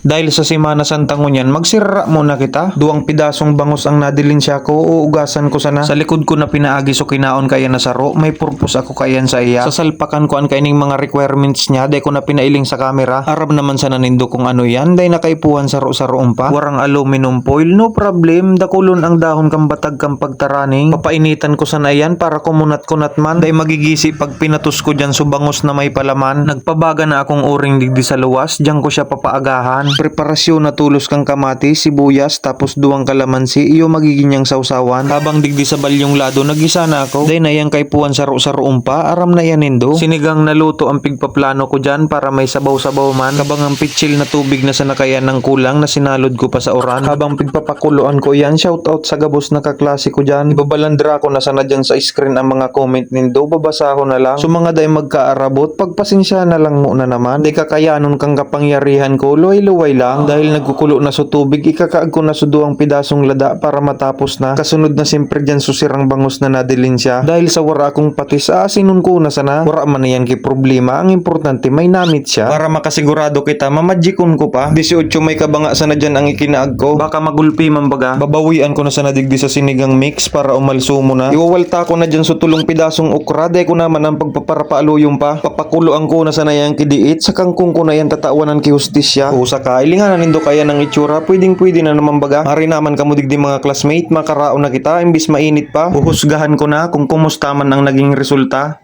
Dahil sa Semana Santa ngunyan, magsira muna kita. Duwang pidasong bangus ang nadilin siya ko, uugasan ko sana. Sa likod ko na pinaagi so kinaon kaya na saro, may purpose ako kayan sa iya. Sasalpakan ko an kaining mga requirements niya, day ko na pinailing sa camera. Arab naman sa nanindo kung ano yan, day nakaipuhan saro-saro pa. Warang aluminum foil, no problem. Dakulon ang dahon kang batag kang pagtaraning. Papainitan ko sana yan para kumunat-kunat man. Day magigisi pag pinatus ko dyan so bangus na may palaman. Nagpabaga na akong uring digdi sa luwas, dyan ko siya papaagahan. Preparasyon na tulos kang kamati, sibuyas, tapos duwang kalamansi, iyo magiging niyang sausawan. Habang digdi sa balyong lado, nagisa na ako. Day na yan kay puwan saro-saro pa, aram na yan nindo. Sinigang na luto ang pigpaplano ko dyan para may sabaw-sabaw man. Kabang ang pitsil na tubig na sa nakayan ng kulang na sinalod ko pa sa oran. Habang pigpapakuloan ko yan, shoutout sa gabos na kaklase ko dyan. Ibabalandra ko na sana dyan sa screen ang mga comment nindo, babasaho na lang. So mga day magkaarabot, pagpasensya na lang muna naman. Day kakayanon kang kapangyarihan ko, luway-luway lang. Dahil nagkukulo na sa tubig, ikakaag ko na sa duwang pidasong lada para matapos na. Kasunod na siyempre dyan susirang bangus na nadilin siya. Dahil sa wara akong patis, aasinon ko na sana. Wara man na yan kay problema. Ang importante, may namit siya. Para makasigurado kita, mamajikon ko pa. 18 may kabanga sana dyan ang ikinaag ko. Baka magulpi man baga. Babawian ko na sana digdi sa sinigang mix para umalso mo na. Iwawalta ko na dyan sa tulong pidasong okra. Dahil ko naman ang pagpaparapaaluyong pa. Papakuloan ko na sana yan kidiit. Sa kangkong ko na yan tatawanan ki hustisya. Usa ka, ilinganan nindo kaya ng itsura. Pwede na naman baga. Mari naman kamo digdi mga classmate. Makaraon na kita. Imbis mainit pa. Huhusgahan ko na kung kumusta man ang naging resulta.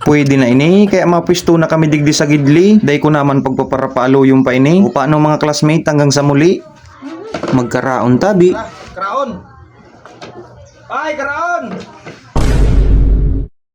Pwede na ini, kaya mapisto na kami digdi sa gidli. Day ko naman pagpaparapalo yung pa ini. O paano mga classmate hanggang sa muli? Magkaraon tabi. Karaon! Ay, karaon!